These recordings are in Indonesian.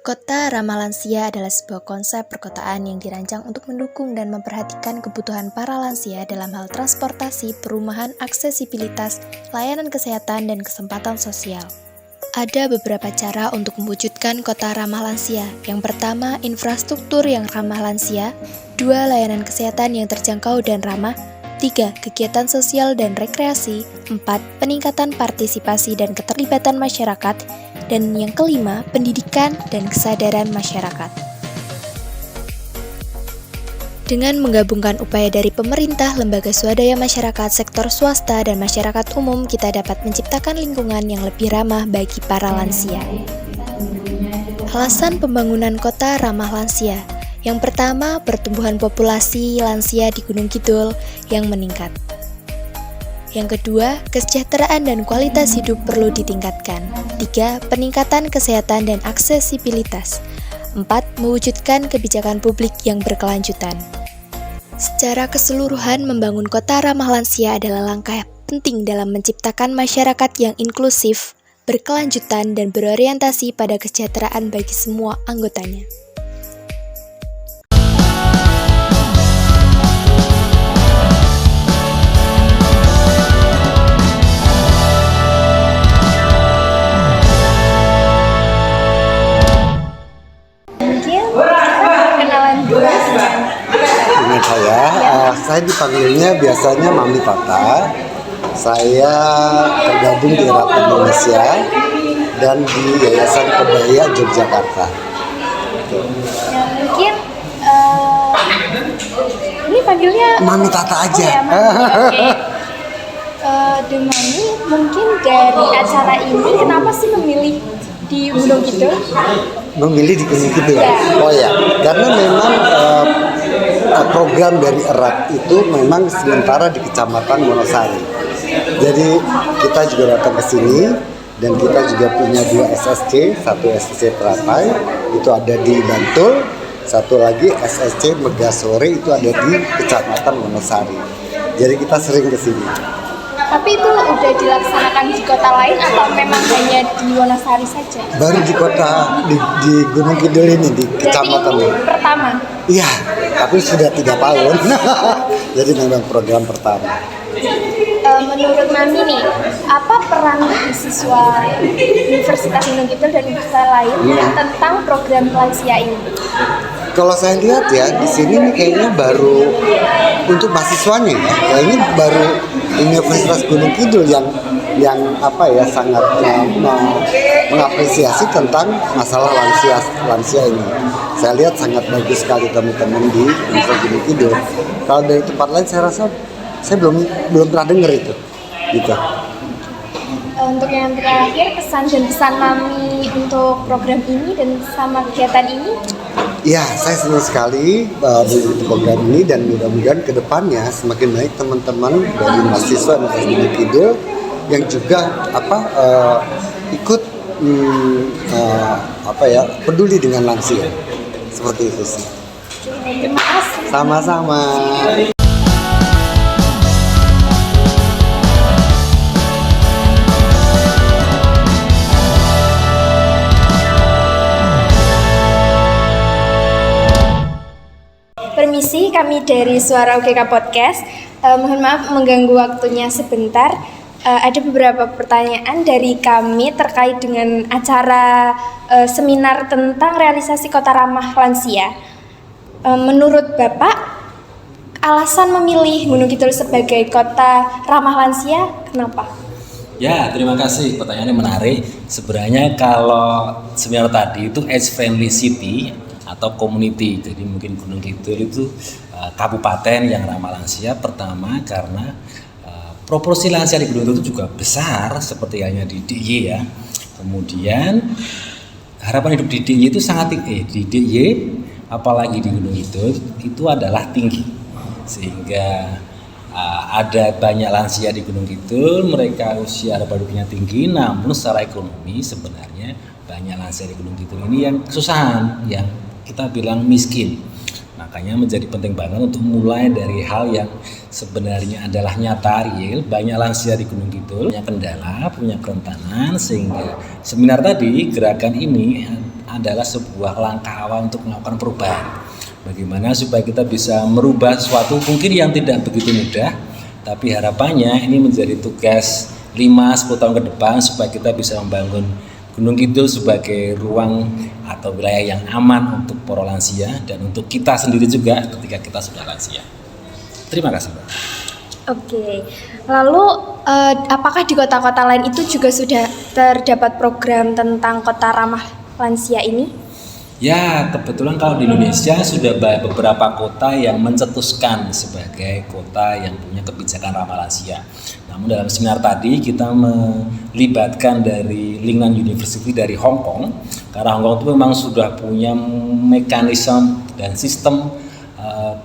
Kota Ramah Lansia adalah sebuah konsep perkotaan yang dirancang untuk mendukung dan memperhatikan kebutuhan para lansia dalam hal transportasi, perumahan, aksesibilitas, layanan kesehatan, dan kesempatan sosial. Ada beberapa cara untuk mewujudkan kota ramah lansia. Yang pertama, infrastruktur yang ramah lansia. 2. Layanan kesehatan yang terjangkau dan ramah. 3. Kegiatan sosial dan rekreasi. 4. Peningkatan partisipasi dan keterlibatan masyarakat. Dan yang kelima, pendidikan dan kesadaran masyarakat. Dengan menggabungkan upaya dari pemerintah, lembaga swadaya masyarakat, sektor swasta, dan masyarakat umum, kita dapat menciptakan lingkungan yang lebih ramah bagi para lansia. Alasan pembangunan kota ramah lansia. Yang pertama, pertumbuhan populasi lansia di Gunung Kidul yang meningkat. Yang kedua, kesejahteraan dan kualitas hidup perlu ditingkatkan. 3. Peningkatan kesehatan dan aksesibilitas. 4. Mewujudkan kebijakan publik yang berkelanjutan. Secara keseluruhan, membangun kota ramah lansia adalah langkah penting dalam menciptakan masyarakat yang inklusif, berkelanjutan, dan berorientasi pada kesejahteraan bagi semua anggotanya. Saya dipanggilnya biasanya Mami Tata. Saya tergabung di RAP Indonesia dan di Yayasan Kebaya Yogyakarta. Mungkin ini panggilnya Mami Tata aja. De Mami, mungkin dari acara ini kenapa sih memilih di Gunung Kidul? Memilih di Gunung Kidul. Oh ya, karena memang program dari ERAP itu memang sementara di Kecamatan Wonosari. Jadi kita juga datang ke sini dan kita juga punya 2 SSC, satu SSC Teratai itu ada di Bantul, satu lagi SSC Megasore itu ada di Kecamatan Wonosari. Jadi kita sering ke sini. Tapi itu udah dilaksanakan di kota lain atau memang hanya di Wonosari saja? Baru di kota di Gunung Kidul ini di kecamatan. Jadi ini pertama? Iya, tapi sudah 3 tahun. Jadi memang program pertama. Menurut Mami nih, apa peran mahasiswa Universitas Gunung Kidul dan universitas lain tentang program lansia ini? Kalau saya lihat ya di sini nih kayaknya baru untuk mahasiswanya ya, kayaknya baru Universitas Gunung Kidul yang sangat mengapresiasi tentang masalah lansia ini. Saya lihat sangat bagus sekali teman-teman di Universitas Gunung Kidul. Kalau dari tempat lain saya rasa saya belum pernah dengar itu. Gitu. Untuk yang terakhir, pesan dan pesan Mami untuk program ini dan sama kegiatan ini? Ya, saya senang sekali mengikuti program ini dan mudah-mudahan ke depannya semakin banyak teman-teman dari mahasiswa Universitas Gunung Kidul yang juga ikut peduli dengan lansia. Seperti itu sih. Terima kasih. Sama-sama. Permisi, kami dari Suara UGK Podcast. Mohon maaf mengganggu waktunya sebentar. Ada beberapa pertanyaan dari kami terkait dengan acara seminar tentang realisasi kota ramah lansia. Menurut Bapak, alasan memilih Gunung Kidul sebagai kota ramah lansia, kenapa? Ya, terima kasih. Pertanyaannya menarik. Sebenarnya kalau seminar tadi itu age friendly city atau community. Jadi mungkin Gunung Kidul itu kabupaten yang ramah lansia pertama karena proporsi lansia di Gunung Kidul itu juga besar seperti halnya di DIY ya. Kemudian harapan hidup di DIY itu sangat tinggi. Di DIY apalagi di Gunung Kidul itu adalah tinggi. Sehingga ada banyak lansia di Gunung Kidul, mereka usia harapan hidupnya tinggi, namun secara ekonomi sebenarnya banyak lansia di Gunung Kidul ini yang kesusahan, yang kita bilang miskin. Makanya menjadi penting banget untuk mulai dari hal yang sebenarnya adalah nyata real. Banyak lansia di Gunung Kidul punya kendala, punya kerentanan, sehingga seminar tadi, gerakan ini adalah sebuah langkah awal untuk melakukan perubahan. Bagaimana supaya kita bisa merubah sesuatu mungkin yang tidak begitu mudah, tapi harapannya ini menjadi tugas 5-10 tahun ke depan supaya kita bisa membangun Gunung Kidul sebagai ruang atau wilayah yang aman untuk para lansia dan untuk kita sendiri juga ketika kita sudah lansia. Terima kasih, Mbak. Oke, lalu apakah di kota-kota lain itu juga sudah terdapat program tentang kota ramah lansia ini? Ya, kebetulan kalau di Indonesia sudah beberapa kota yang mencetuskan sebagai kota yang punya kebijakan ramah lansia. Namun dalam seminar tadi kita melibatkan dari Lingnan University dari Hong Kong, karena Hong Kong itu memang sudah punya mekanisme dan sistem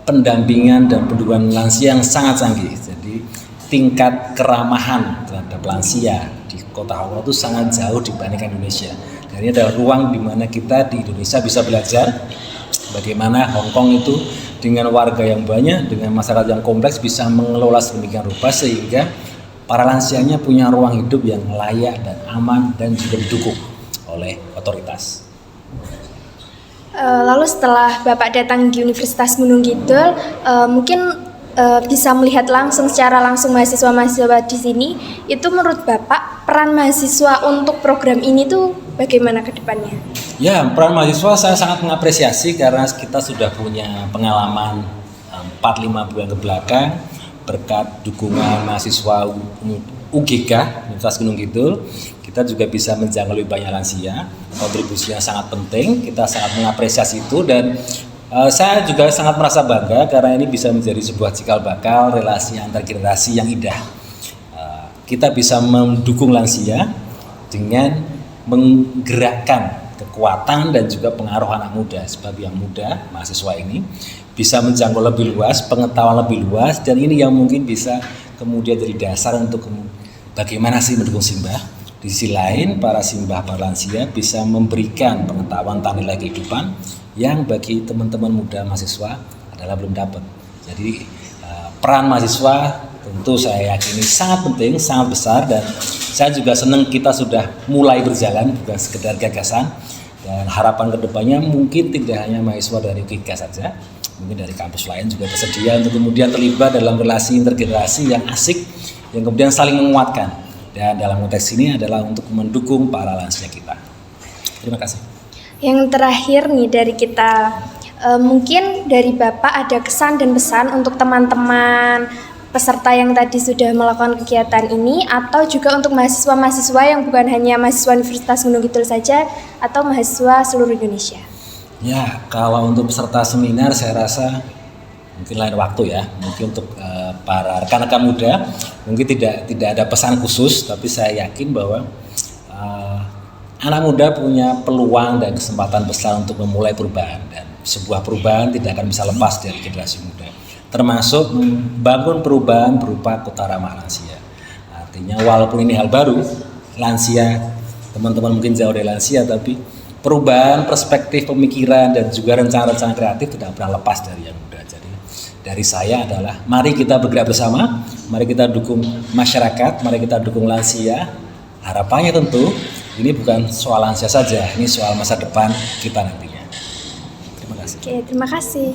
pendampingan dan pendukungan lansia yang sangat canggih. Jadi tingkat keramahan terhadap lansia di kota Hong Kong itu sangat jauh dibandingkan Indonesia. Dan ini adalah ruang di mana kita di Indonesia bisa belajar bagaimana Hong Kong itu dengan warga yang banyak, dengan masyarakat yang kompleks bisa mengelola sedemikian rupa sehingga para lansianya punya ruang hidup yang layak dan aman dan juga didukung oleh otoritas. Lalu setelah Bapak datang di Universitas Gunung Kidul, mungkin bisa melihat secara langsung mahasiswa-mahasiswa di sini. Itu menurut Bapak peran mahasiswa untuk program ini tuh bagaimana ke depannya? Ya, peran mahasiswa saya sangat mengapresiasi karena kita sudah punya pengalaman 4-5 bulan ke belakang berkat dukungan mahasiswa UGK Universitas Gunung Kidul. Kita juga bisa menjangkau lebih banyak lansia, kontribusinya sangat penting, kita sangat mengapresiasi itu dan saya juga sangat merasa bangga karena ini bisa menjadi sebuah cikal bakal relasi antar generasi yang indah. Kita bisa mendukung lansia dengan menggerakkan kekuatan dan juga pengaruh anak muda, sebab yang muda, mahasiswa ini bisa menjangkau lebih luas, pengetahuan lebih luas, dan ini yang mungkin bisa kemudian jadi dasar untuk bagaimana sih mendukung Simbah. Di sisi lain, para simbah, para lansia bisa memberikan pengetahuan tentang nilai kehidupan yang bagi teman-teman muda mahasiswa adalah belum dapat. Jadi peran mahasiswa tentu saya yakini sangat penting, sangat besar, dan saya juga senang kita sudah mulai berjalan, bukan sekedar gagasan. Dan harapan kedepannya mungkin tidak hanya mahasiswa dari UGK saja, mungkin dari kampus lain juga bersedia untuk kemudian terlibat dalam relasi intergenerasi yang asik, yang kemudian saling menguatkan. Dan dalam konteks ini adalah untuk mendukung para lansia kita. Terima kasih. Yang terakhir nih dari kita, mungkin dari Bapak ada kesan dan pesan untuk teman-teman peserta yang tadi sudah melakukan kegiatan ini, atau juga untuk mahasiswa-mahasiswa yang bukan hanya mahasiswa Universitas Gunung Kidul saja, atau mahasiswa seluruh Indonesia. Ya, kalau untuk peserta seminar saya rasa mungkin lain waktu ya, mungkin untuk para rekan-rekan muda mungkin tidak ada pesan khusus, tapi saya yakin bahwa anak muda punya peluang dan kesempatan besar untuk memulai perubahan, dan sebuah perubahan tidak akan bisa lepas dari generasi muda, termasuk membangun perubahan berupa kota ramah lansia. Artinya walaupun ini hal baru, lansia, teman-teman mungkin jauh dari lansia, tapi perubahan perspektif pemikiran dan juga rencana-rencana kreatif tidak pernah lepas dari yang muda. Jadi dari saya adalah mari kita bergerak bersama, mari kita dukung masyarakat, mari kita dukung lansia. Harapannya tentu ini bukan soal lansia saja, ini soal masa depan kita nantinya. Terima kasih. Oke, terima kasih.